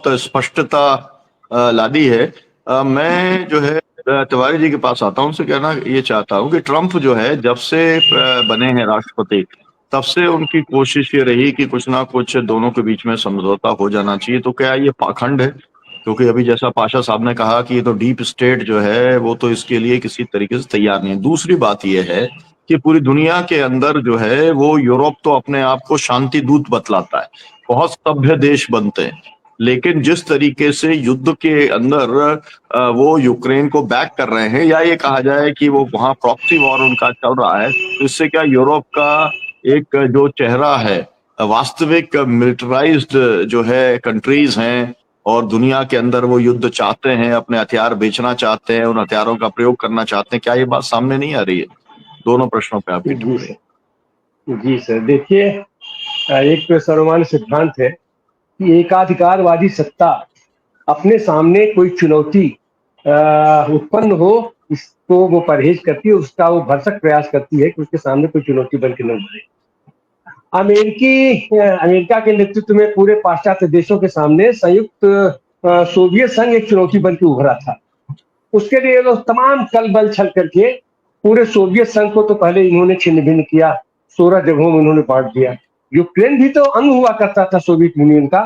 बहुत स्पष्टता ला दी है। मैं जो है तिवारी जी के पास आता हूँ, उनसे कहना ये चाहता हूँ कि ट्रंप जो है जब से बने हैं राष्ट्रपति, तब से उनकी कोशिश ये रही कि कुछ ना कुछ दोनों के बीच में समझौता हो जाना चाहिए। तो क्या ये पाखंड है? क्योंकि अभी जैसा पाशा साहब ने कहा कि ये तो डीप स्टेट जो है वो तो इसके लिए किसी तरीके से तैयार नहीं है। दूसरी बात ये है कि पूरी दुनिया के अंदर जो है वो यूरोप तो अपने आप को शांति दूत बतलाता है, बहुत सभ्य देश बनते हैं, लेकिन जिस तरीके से युद्ध के अंदर वो यूक्रेन को बैक कर रहे हैं, या ये कहा जाए कि वो वहां प्रॉक्सी वॉर उनका चल रहा है, तो इससे क्या यूरोप का एक जो चेहरा है, वास्तविक मिलिटराइज्ड जो है कंट्रीज हैं और दुनिया के अंदर वो युद्ध चाहते हैं, अपने हथियार बेचना चाहते हैं, उन हथियारों का प्रयोग करना चाहते हैं, क्या ये बात सामने नहीं आ रही है? दोनों प्रश्नों पे आपकी जी टिप्पणी। सर, जी सर, देखिए, एक तो सर्वमान्य सिद्धांत है कि एकाधिकारवादी सत्ता अपने सामने कोई चुनौती उत्पन्न हो, इसको वो परहेज करती है, उसका वो भरसक प्रयास करती है कि उसके सामने कोई चुनौती बन के न उभरे। अमेरिका के नेतृत्व में पूरे पाश्चात्य देशों के सामने संयुक्त सोवियत संघ एक चुनौती बन के उभरा था। उसके लिए लोग तमाम कल बल छल करके पूरे सोवियत संघ को तो पहले इन्होंने छिन्न भिन्न किया, 16 जगहों में इन्होंने बांट दिया। यूक्रेन भी तो अंग हुआ करता था सोवियत यूनियन का।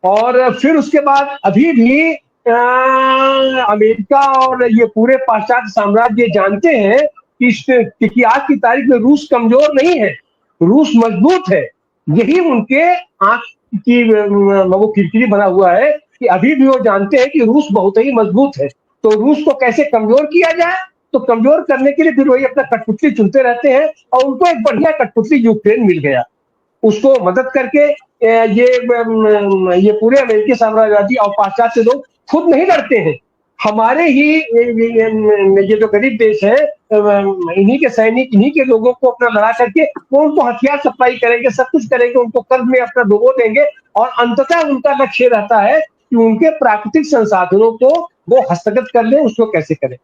और फिर उसके बाद अभी भी अमेरिका और ये पूरे पाश्चात्य साम्राज्य जानते हैं कि आज की तारीख में रूस कमजोर नहीं है, रूस मजबूत है। यही उनके आंख की वो किरकिरी बना हुआ है कि अभी भी वो जानते हैं कि रूस बहुत ही मजबूत है। तो रूस को कैसे कमजोर किया जाए, तो कमजोर करने के लिए फिर वही अपना कठपुतली चुनते रहते हैं, और उनको एक बढ़िया कठपुतली यूक्रेन मिल गया। उसको मदद करके ये पूरे अमेरिकी साम्राज्यवादी और पाश्चात्य लोग खुद नहीं लड़ते हैं। हमारे ही ये जो गरीब देश है, इन्हीं के सैनिक, इन्हीं के लोगों को अपना लड़ा करके वो उनको हथियार सप्लाई करेंगे, सब कुछ करेंगे, उनको कर्ज में अपना डुबो देंगे, और अंततः उनका लक्ष्य रहता है कि उनके प्राकृतिक संसाधनों को वो हस्तगत कर ले, उसको कैसे करें।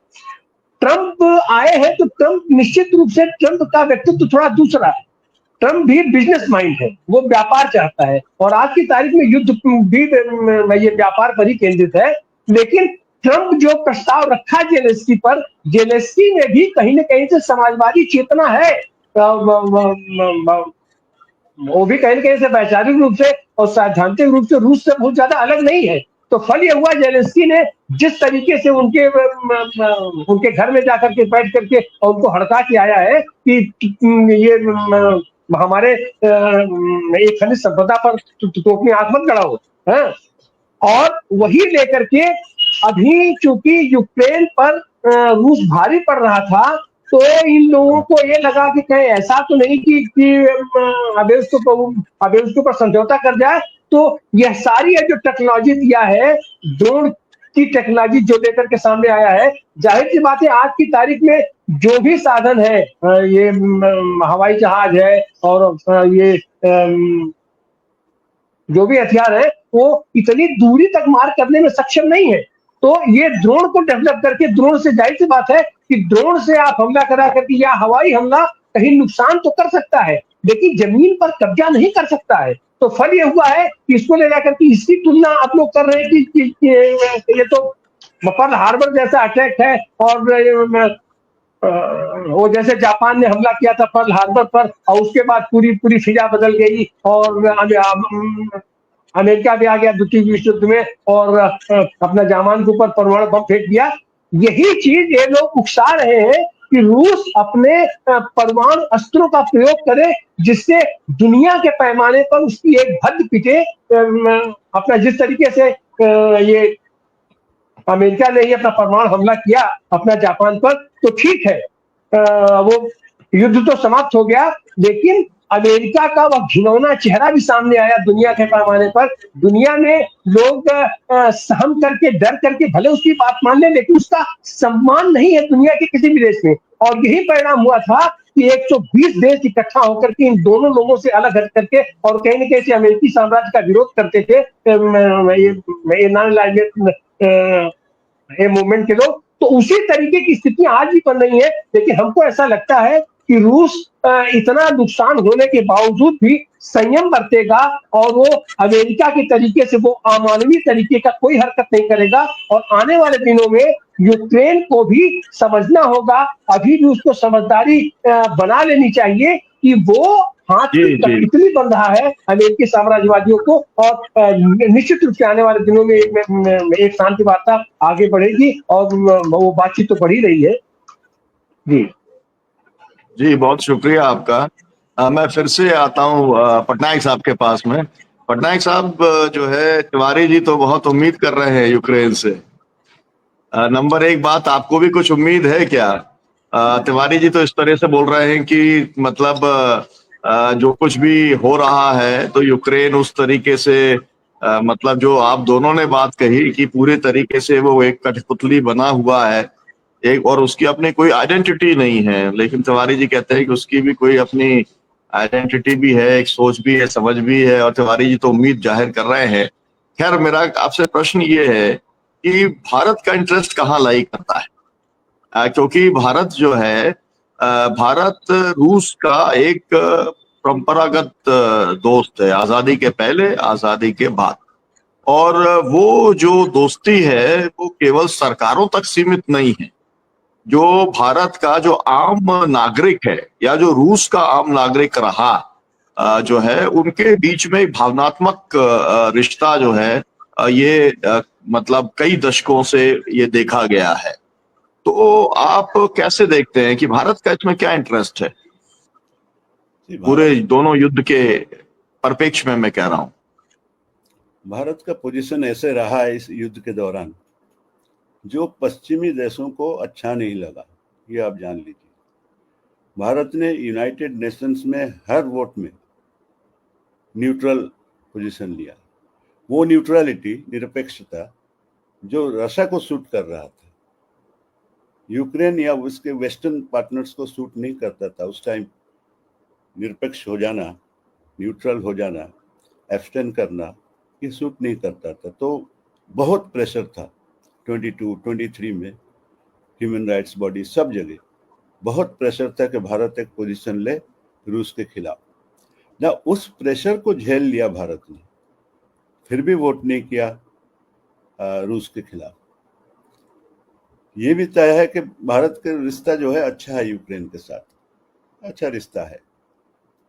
ट्रंप आए हैं तो ट्रंप निश्चित रूप से, ट्रंप का व्यक्तित्व थोड़ा दूसरा है। ट्रंप भी बिजनेस माइंड है, वो व्यापार चाहता है, और आज की तारीख में युद्ध भी ये व्यापार पर ही केंद्रित है। लेकिन ट्रंप जो प्रस्ताव रखा जेलेंस्की पर, जेलेंस्की में भी कहीं ना कहीं से समाजवादी चेतना है। वो भी कहीं ना कहीं से वैचारिक रूप से और सैद्धांतिक रूप से रूस से बहुत ज्यादा अलग नहीं है। तो फल ये हुआ, जेलेंस्की ने जिस तरीके से उनके घर में जाकर के बैठ करके और उनको हड़का के आया है कि ये हमारे एक खनिज संपदा पर तो अपनी आंख मत गड़ाओ, है। और वही लेकर के अभी चूंकि यूक्रेन पर रूस भारी पड़ रहा था, तो इन लोगों को ये लगा कि कहीं ऐसा तो नहीं कि अबे उसके ऊपर समझौता कर जाए। तो यह सारी जो टेक्नोलॉजी दिया है, ड्रोन की टेक्नोलॉजी जो लेकर के सामने आया है, जाहिर सी बात है आज की तारीख में जो भी साधन है, ये हवाई जहाज है और ये जो भी हथियार है, वो इतनी दूरी तक मार करने में सक्षम नहीं है। तो ये ड्रोन को डेवलप करके, ड्रोन से जाहिर सी बात है कि ड्रोन से आप हमला करा करके या हवाई हमला कहीं नुकसान तो कर सकता है, लेकिन जमीन पर कब्जा नहीं कर सकता है। तो फल ये हुआ है कि इसको ले जाकर के इसकी तुलना आप लोग कर रहे हैं कि ये तो पर्ल हार्बर जैसा अटैक है, और वो जैसे जापान ने हमला किया था पर्ल हार्बर पर, और उसके बाद पूरी पूरी फिजा बदल गई, और अमेरिका भी आ गया द्वितीय विश्व युद्ध में और अपना जापान के ऊपर परमाणु बम फेंक दिया। यही चीज ये लोग उकसा रहे हैं कि रूस अपने परमाणु अस्त्रों का प्रयोग करे, जिससे दुनिया के पैमाने पर उसकी एक हद पिटे। अपना जिस तरीके से ये अमेरिका ने ही अपना परमाणु हमला किया अपना जापान पर, तो ठीक है, वो युद्ध तो समाप्त हो गया, लेकिन अमेरिका का वह घिनौना चेहरा भी सामने आया दुनिया के पैमाने पर। दुनिया में लोग सहम करके, डर करके भले उसकी बात मान लें, लेकिन उसका सम्मान नहीं है दुनिया के किसी भी देश में। और यही परिणाम हुआ था कि 120 देश इकट्ठा होकर के इन दोनों लोगों से अलग हट करके और कहीं न कहीं से अमेरिकी साम्राज्य का विरोध करते थे, ये नॉन अलाइनमेंट मूवमेंट के लोग। तो उसी तरीके की स्थिति आज भी बन रही है, लेकिन हमको ऐसा लगता है कि रूस इतना नुकसान होने के बावजूद भी संयम बरतेगा और वो अमेरिका के तरीके से वो अमानवीय तरीके का कोई हरकत नहीं करेगा। और आने वाले दिनों में यूक्रेन को भी समझना होगा, अभी भी उसको समझदारी बना लेनी चाहिए कि वो हाथ जी की जी कठपुतली बन रहा है अमेरिकी साम्राज्यवादियों को। और निश्चित रूप से आने वाले दिनों में एक शांति वार्ता आगे बढ़ेगी और वो बातचीत तो बढ़ ही रही है। जी जी, बहुत शुक्रिया आपका। मैं फिर से आता हूँ पटनायक साहब के पास में। पटनायक साहब, जो है तिवारी जी तो बहुत उम्मीद कर रहे हैं यूक्रेन से। नंबर एक बात, आपको भी कुछ उम्मीद है क्या? तिवारी जी तो इस तरह से बोल रहे हैं कि मतलब जो कुछ भी हो रहा है तो यूक्रेन उस तरीके से मतलब जो आप दोनों ने बात कही कि पूरे तरीके से वो एक कठपुतली बना हुआ है एक, और उसकी अपनी कोई आइडेंटिटी नहीं है। लेकिन तिवारी जी कहते हैं कि उसकी भी कोई अपनी आइडेंटिटी भी है, एक सोच भी है, समझ भी है, और तिवारी जी तो उम्मीद जाहिर कर रहे हैं। खैर, मेरा आपसे प्रश्न ये है कि भारत का इंटरेस्ट कहाँ लाई करता है? क्योंकि भारत जो है भारत रूस का एक परंपरागत दोस्त है, आजादी के पहले, आजादी के बाद। और वो जो दोस्ती है वो केवल सरकारों तक सीमित नहीं है। जो भारत का जो आम नागरिक है या जो रूस का आम नागरिक रहा जो है, उनके बीच में एक भावनात्मक रिश्ता जो है ये मतलब कई दशकों से ये देखा गया है। तो आप कैसे देखते हैं कि भारत का इसमें क्या इंटरेस्ट है, जी, पूरे दोनों युद्ध के परिप्रेक्ष्य में मैं कह रहा हूं? भारत का पोजीशन ऐसे रहा है इस युद्ध के दौरान जो पश्चिमी देशों को अच्छा नहीं लगा, ये आप जान लीजिए। भारत ने यूनाइटेड नेशंस में हर वोट में न्यूट्रल पोजीशन लिया। वो न्यूट्रलिटी, निरपेक्षता, जो रशिया को सूट कर रहा था, यूक्रेन या उसके वेस्टर्न पार्टनर्स को सूट नहीं करता था उस टाइम। निरपेक्ष हो जाना, न्यूट्रल हो जाना, एब्सटेन करना, ये सूट नहीं करता था। तो बहुत प्रेशर था 22, 23 में ह्यूमन राइट्स बॉडी सब जगह बहुत प्रेशर था कि भारत एक पोजीशन ले रूस के खिलाफ। ना उस प्रेशर को झेल लिया भारत ने, फिर भी वोट नहीं किया रूस के खिलाफ। ये भी तय है कि भारत का रिश्ता जो है अच्छा है यूक्रेन के साथ, अच्छा रिश्ता है।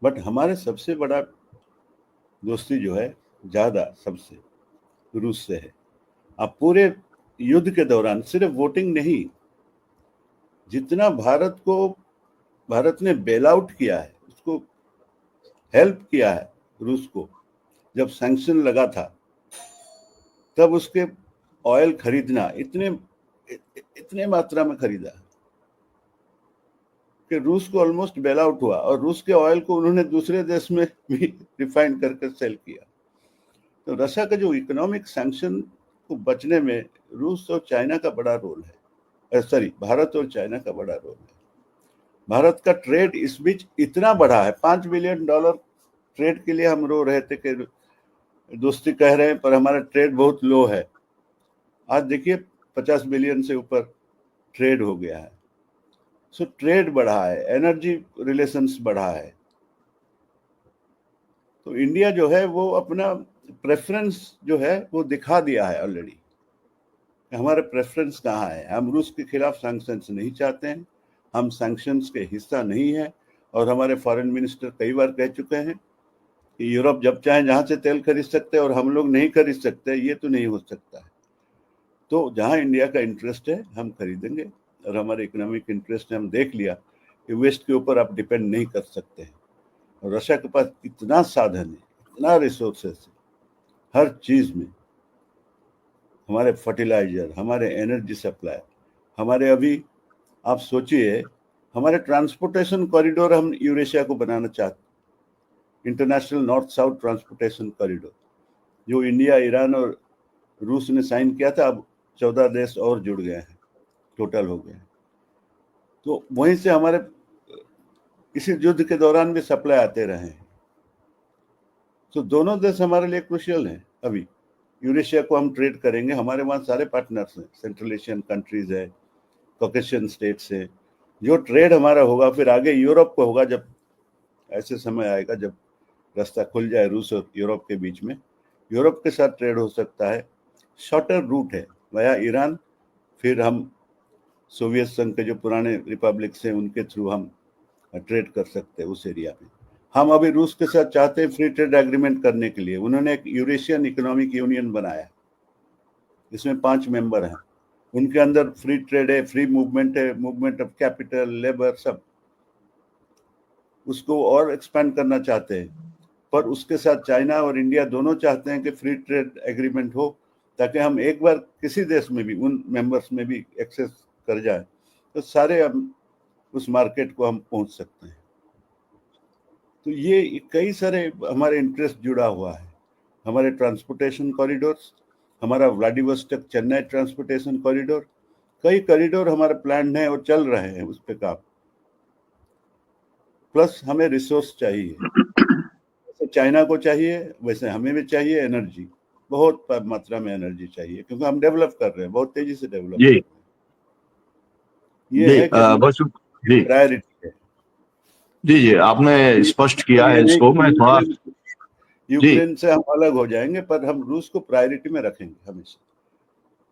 बट हमारे सबसे बड़ा दोस्ती जो है ज़्यादा सबसे रूस से है। अब पूरे युद्ध के दौरान सिर्फ वोटिंग नहीं, जितना भारत ने बेल आउट किया है, उसको हेल्प किया है रूस को। जब सैंक्शन लगा था तब उसके ऑयल खरीदना इतने मात्रा में खरीदा कि रूस को ऑलमोस्ट बेल आउट हुआ, और रूस के ऑयल को उन्होंने दूसरे देश में भी रिफाइन करके सेल किया। तो रशिया का जो इकोनॉमिक सैंक्शन को बचने में रूस और चाइना का बड़ा रोल है, सॉरी, भारत और चाइना का बड़ा रोल है। भारत का ट्रेड इस बीच इतना बढ़ा है, $5 बिलियन ट्रेड के लिए हम रो रहे थे कि दोस्ती कह रहे हैं, पर हमारा ट्रेड बहुत लो है। आज देखिए 50 बिलियन से ऊपर ट्रेड हो गया है। सो ट्रेड बढ़ा है, एनर्जी रिलेशंस बढ़ा है। तो इंडिया जो है वो अपना प्रेफरेंस जो है वो दिखा दिया है ऑलरेडी। हमारे प्रेफरेंस कहाँ है? हम रूस के खिलाफ सैंक्शंस नहीं चाहते हैं, हम सैंक्शंस के हिस्सा नहीं है। और हमारे फॉरेन मिनिस्टर कई बार कह चुके हैं कि यूरोप जब चाहे जहाँ से तेल खरीद सकते हैं और हम लोग नहीं खरीद सकते, ये तो नहीं हो सकता है। तो जहाँ इंडिया का इंटरेस्ट है हम खरीदेंगे, और हमारे इकोनॉमिक इंटरेस्ट है, हम देख लिया कि वेस्ट के ऊपर आप डिपेंड नहीं कर सकते हैं। और रशिया के पास इतना साधन है, इतना रिसोर्सेस है हर चीज़ में, हमारे फर्टिलाइजर, हमारे एनर्जी सप्लाई, हमारे अभी आप सोचिए हमारे ट्रांसपोर्टेशन कॉरिडोर हम यूरेशिया को बनाना चाहते, international north south transportation corridor, जो इंडिया, ईरान और रूस ने साइन किया था। अब 14 देश और जुड़ गए हैं, टोटल हो गए हैं। तो वहीं से हमारे इसी युद्ध के दौरान भी सप्लाई आते रहे हैं। तो दोनों देश हमारे लिए क्रुशियल हैं। अभी यूरेशिया को हम ट्रेड करेंगे, हमारे वहाँ सारे पार्टनर्स हैं, सेंट्रल एशियन कंट्रीज है, कॉकेशियन स्टेट्स है, जो ट्रेड हमारा होगा फिर आगे यूरोप को होगा, जब ऐसे समय आएगा जब रास्ता खुल जाए रूस और यूरोप के बीच में, यूरोप के साथ ट्रेड हो सकता है। शॉर्टर रूट है वया ईरान, फिर हम सोवियत संघ के जो पुराने रिपब्लिक्स हैं उनके थ्रू हम ट्रेड कर सकते हैं उस एरिया में। हम अभी रूस के साथ चाहते हैं फ्री ट्रेड एग्रीमेंट करने के लिए। उन्होंने एक यूरेशियन इकोनॉमिक यूनियन बनाया, इसमें 5 मेंबर हैं, उनके अंदर फ्री ट्रेड है, फ्री मूवमेंट है, मूवमेंट ऑफ कैपिटल, लेबर, सब। उसको और एक्सपेंड करना चाहते हैं, पर उसके साथ चाइना और इंडिया दोनों चाहते हैं कि फ्री ट्रेड एग्रीमेंट हो, ताकि हम एक बार किसी देश में भी, उन मेंबर्स में भी एक्सेस कर जाए तो सारे उस मार्केट को हम पहुंच सकते हैं। तो ये कई सारे हमारे इंटरेस्ट जुड़ा हुआ है। हमारे ट्रांसपोर्टेशन कॉरिडोर्स, हमारा व्लादिवोस्टोक चेन्नई ट्रांसपोर्टेशन कॉरिडोर, कई कॉरिडोर हमारे प्लान है और चल रहे हैं उस पे काम। प्लस हमें रिसोर्स चाहिए, जैसे चाइना को चाहिए वैसे हमें भी चाहिए एनर्जी, बहुत मात्रा में एनर्जी चाहिए, क्योंकि हम डेवलप कर रहे हैं, बहुत तेजी से डेवलप कर रहे हैं। ये है कि बस जी प्रायोरिटी है। जी आपने स्पष्ट किया है इसको। मैं थोड़ा यूक्रेन से हम अलग हो जाएंगे, पर हम रूस को प्रायोरिटी में रखेंगे हमेशा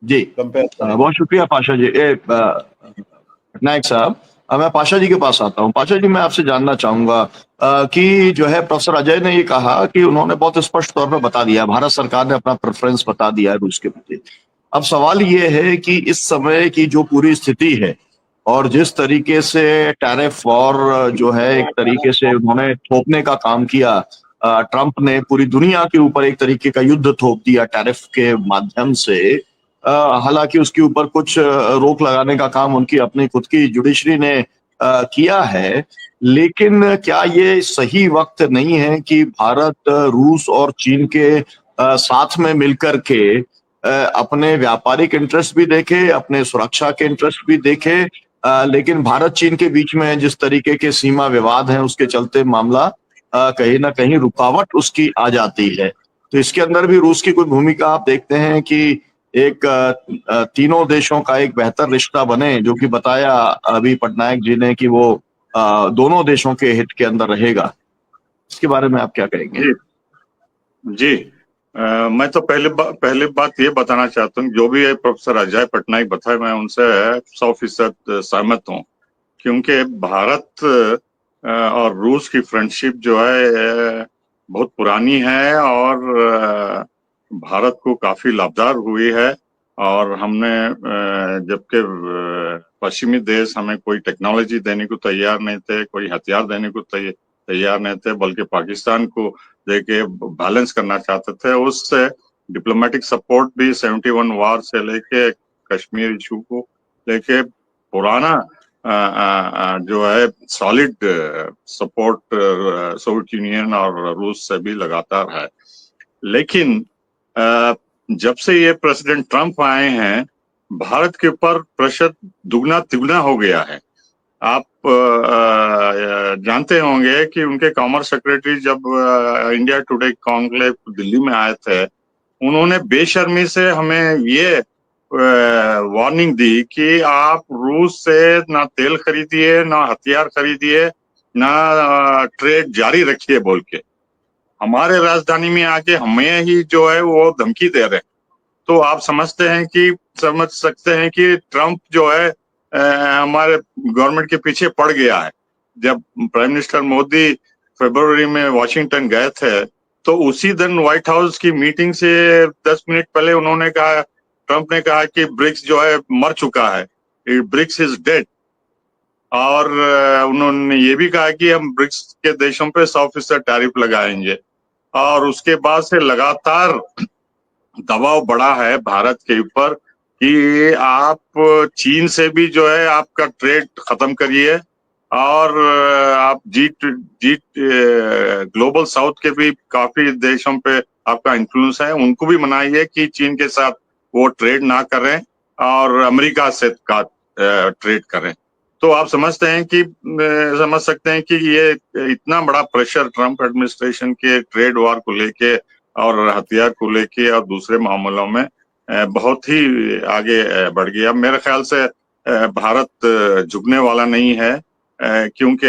जी कंपेयर करेंगे। बहुत शुक्रिया पाशा जी। नायक साहब, मैं पाशा जी के पास आता हूँ। पाशा जी, मैं आपसे जानना चाहूंगा कि जो है प्रोफेसर अजय ने ये कहा कि उन्होंने बहुत स्पष्ट तौर पर बता दिया, भारत सरकार ने अपना प्रेफरेंस बता दिया है रूस के प्रति। अब सवाल ये है कि इस समय की जो पूरी स्थिति है और जिस तरीके से टैरिफ वॉर जो है एक तरीके से उन्होंने थोपने का काम किया, ट्रंप ने पूरी दुनिया के ऊपर एक तरीके का युद्ध थोप दिया टैरिफ के माध्यम से। हालांकि उसके ऊपर कुछ रोक लगाने का काम उनकी अपनी खुद की जुडिशरी ने किया है, लेकिन क्या ये सही वक्त नहीं है कि भारत रूस और चीन के साथ में मिलकर के अपने व्यापारिक इंटरेस्ट भी देखे, अपने सुरक्षा के इंटरेस्ट भी देखे, लेकिन भारत चीन के बीच में जिस तरीके के सीमा विवाद हैं उसके चलते मामला कहीं ना कहीं रुकावट उसकी आ जाती है। तो इसके अंदर भी रूस की कोई भूमिका आप देखते हैं कि एक तीनों देशों का एक बेहतर रिश्ता बने, जो कि बताया अभी पटनायक जी ने कि वो दोनों देशों के हित के अंदर रहेगा। इसके बारे में आप क्या कहेंगे? जी जी मैं तो पहले बात ये बताना चाहता हूँ, जो भी है प्रोफेसर अजय पटनायक बताए, मैं उनसे 100% सहमत हूँ, क्योंकि भारत और रूस की फ्रेंडशिप जो है बहुत पुरानी है और भारत को काफी लाभदार हुई है। और हमने जबकि पश्चिमी देश हमें कोई टेक्नोलॉजी देने को तैयार नहीं थे, कोई हथियार देने को तैयार नहीं थे, बल्कि पाकिस्तान को देके बैलेंस करना चाहते थे। उससे डिप्लोमेटिक सपोर्ट भी 71 वार से लेके कश्मीर इशू को लेके पुराना जो है सॉलिड सपोर्ट सोवियत यूनियन और रूस से भी लगातार है। लेकिन जब से ये प्रेसिडेंट ट्रंप आए हैं, भारत के ऊपर प्रेशर दुगना तिगुना हो गया है। आप जानते होंगे कि उनके कॉमर्स सेक्रेटरी जब इंडिया टुडे कॉन्क्लेव दिल्ली में आए थे, उन्होंने बेशर्मी से हमें ये वार्निंग दी कि आप रूस से ना तेल खरीदिए, ना हथियार खरीदिए, ना ट्रेड जारी रखिए बोल के हमारे राजधानी में आके हमें ही जो है वो धमकी दे रहे। तो आप समझ सकते हैं कि ट्रंप जो है हमारे गवर्नमेंट के पीछे पड़ गया है। जब प्राइम मिनिस्टर मोदी फरवरी में वॉशिंगटन गए थे, तो उसी दिन व्हाइट हाउस की मीटिंग से 10 मिनट पहले उन्होंने कहा, ट्रंप ने कहा कि ब्रिक्स जो है मर चुका है, ब्रिक्स इज डेड। और उन्होंने ये भी कहा कि हम ब्रिक्स के देशों पे 100% टैरिफ लगाएंगे। और उसके बाद से लगातार दबाव बढ़ा है भारत के ऊपर कि आप चीन से भी जो है आपका ट्रेड खत्म करिए, और आप ग्लोबल साउथ के भी काफी देशों पे आपका इन्फ्लुएंस है, उनको भी मनाइए कि चीन के साथ वो ट्रेड ना करें और अमेरिका से का ट्रेड करें। तो आप समझ सकते हैं कि ये इतना बड़ा प्रेशर ट्रंप एडमिनिस्ट्रेशन के ट्रेड वॉर को लेके और हथियार को लेके और दूसरे मामलों में बहुत ही आगे बढ़ गया। मेरे ख्याल से भारत झुकने वाला नहीं है, क्योंकि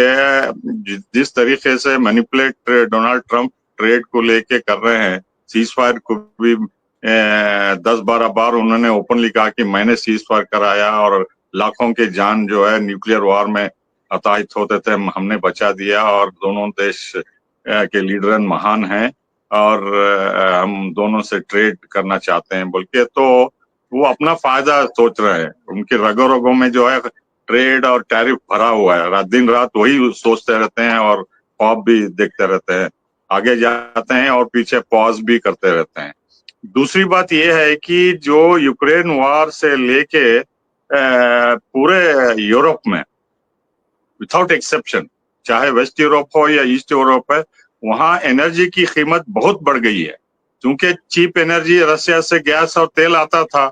जिस तरीके से मैनिपुलेट डोनाल्ड ट्रंप ट्रेड को लेके कर रहे हैं, सीज फायर को भी 10-12 बार उन्होंने ओपनली कहा कि मैंने सीज फायर कराया और लाखों के जान जो है न्यूक्लियर वॉर में हताहत होते थे, हमने बचा दिया और दोनों देश के लीडर महान हैं और हम दोनों से ट्रेड करना चाहते हैं बोल के, तो वो अपना फायदा सोच रहे हैं। उनके रगों रगों में जो है ट्रेड और टैरिफ भरा हुआ है, दिन रात वही सोचते रहते हैं और ख्वाब भी देखते रहते हैं, आगे जाते हैं और पीछे पॉज भी करते रहते हैं। दूसरी बात यह है कि जो यूक्रेन वॉर से लेके पूरे यूरोप में विदाउट एक्सेप्शन, चाहे वेस्ट यूरोप हो या ईस्ट यूरोप है, वहां एनर्जी की कीमत बहुत बढ़ गई है। क्योंकि चीप एनर्जी रशिया से गैस और तेल आता था,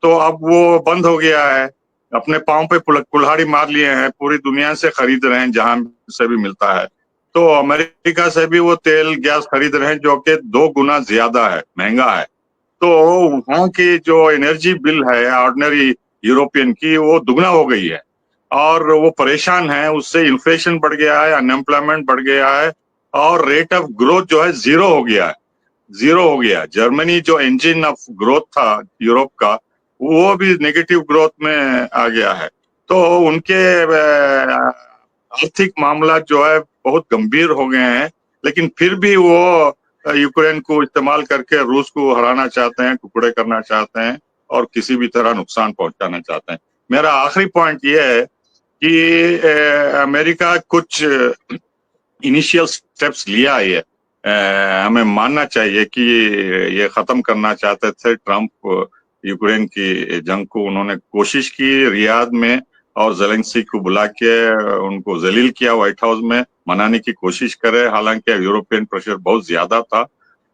तो अब वो बंद हो गया है, अपने पांव पे कुल्हाड़ी मार लिए हैं, पूरी दुनिया से खरीद रहे हैं जहां से भी मिलता है। तो अमेरिका से भी वो तेल गैस खरीद रहे हैं जो कि 2 गुना ज्यादा है, महंगा है। तो वहां की जो एनर्जी बिल है ऑर्डिनरी यूरोपियन की, वो दुगना हो गई है और वो परेशान है, उससे इन्फ्लेशन बढ़ गया है, अनएम्प्लॉयमेंट बढ़ गया है और रेट ऑफ ग्रोथ जो है जीरो हो गया है, जीरो हो गया। जर्मनी जो इंजन ऑफ ग्रोथ था यूरोप का, वो भी नेगेटिव ग्रोथ में आ गया है। तो उनके आर्थिक मामला जो है बहुत गंभीर हो गए हैं, लेकिन फिर भी वो यूक्रेन को इस्तेमाल करके रूस को हराना चाहते हैं, टुकड़े करना चाहते हैं और किसी भी तरह नुकसान पहुंचाना चाहते हैं। मेरा आखिरी पॉइंट ये है कि अमेरिका कुछ इनिशियल स्टेप्स लिया है, हमें मानना चाहिए कि ये खत्म करना चाहते थे ट्रंप यूक्रेन की जंग को। उन्होंने कोशिश की रियाद में और ज़ेलेंस्की को बुला के उनको जलील किया, व्हाइट हाउस में मनाने की कोशिश करे, हालांकि यूरोपियन प्रेशर बहुत ज्यादा था।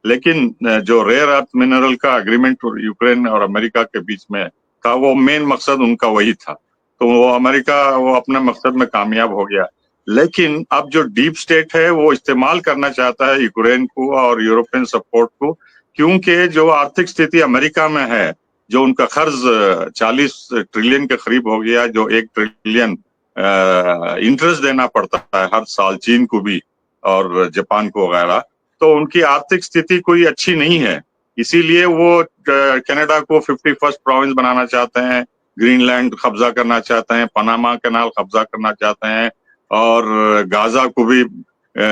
लेकिन जो रेयर अर्थ मिनरल का एग्रीमेंट यूक्रेन और अमेरिका के बीच में था, वो मेन मकसद उनका वही था, तो वो अमेरिका वो अपने मकसद में कामयाब हो गया। लेकिन अब जो डीप स्टेट है वो इस्तेमाल करना चाहता है यूक्रेन को और यूरोपियन सपोर्ट को, क्योंकि जो आर्थिक स्थिति अमेरिका में है, जो उनका कर्ज 40 ट्रिलियन के करीब हो गया, जो 1 ट्रिलियन इंटरेस्ट देना पड़ता है हर साल चीन को भी और जापान को वगैरह, तो उनकी आर्थिक स्थिति कोई अच्छी नहीं है। इसीलिए वो कनाडा को 51st प्रोविंस बनाना चाहते हैं, ग्रीनलैंड कब्जा करना चाहते हैं, पनामा कैनाल कब्जा करना चाहते हैं और गाजा को भी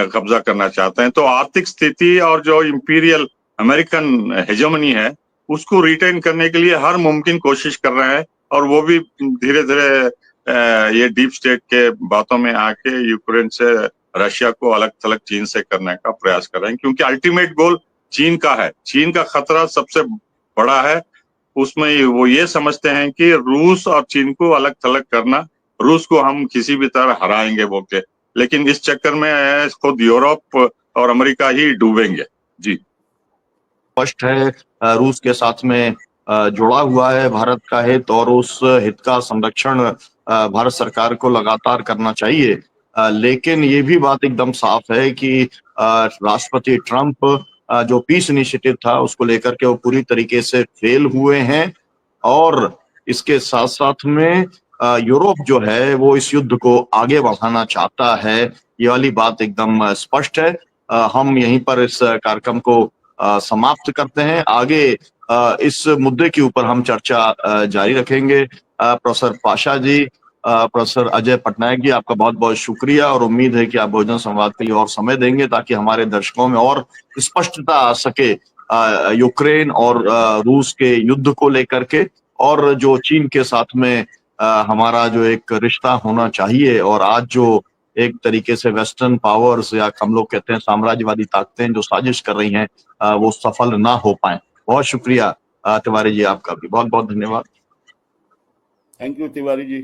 कब्जा करना चाहते हैं। तो आर्थिक स्थिति और जो इंपीरियल अमेरिकन हेजेमनी है उसको रिटेन करने के लिए हर मुमकिन कोशिश कर रहे हैं और वो भी धीरे धीरे ये डीप स्टेट के बातों में आके यूक्रेन से रशिया को अलग थलग चीन से करने का प्रयास कर रहे हैं, क्योंकि अल्टीमेट गोल चीन का है। चीन का खतरा सबसे बड़ा है, उसमें वो ये समझते हैं कि रूस और चीन को अलग थलग करना, रूस को हम किसी भी तरह हराएंगे बोल के, लेकिन इस चक्कर में खुद यूरोप और अमेरिका ही डूबेंगे। जी स्पष्ट है, रूस के साथ में जुड़ा हुआ है भारत का हित और उस हित का संरक्षण भारत सरकार को लगातार करना चाहिए। लेकिन ये भी बात एकदम साफ है कि राष्ट्रपति ट्रंप जो पीस इनिशिएटिव था उसको लेकर के वो पूरी तरीके से फेल हुए हैं और इसके साथ साथ में यूरोप जो है वो इस युद्ध को आगे बढ़ाना चाहता है। ये वाली बात एकदम स्पष्ट है। हम यहीं पर इस कार्यक्रम को समाप्त करते हैं। आगे इस मुद्दे के ऊपर हम चर्चा जारी रखेंगे। प्रोफेसर पाशा जी, प्रोफेसर अजय पटनायक जी, आपका बहुत बहुत शुक्रिया और उम्मीद है कि आप बहुजन संवाद के लिए और समय देंगे ताकि हमारे दर्शकों में और स्पष्टता आ सके यूक्रेन और रूस के युद्ध को लेकर के, और जो चीन के साथ में हमारा जो एक रिश्ता होना चाहिए और आज जो एक तरीके से वेस्टर्न पावर्स या हम लोग कहते हैं साम्राज्यवादी ताकतें जो साजिश कर रही हैं वो सफल ना हो पाए। बहुत शुक्रिया तिवारी जी, आपका भी बहुत बहुत धन्यवाद। Thank you Tiwari ji.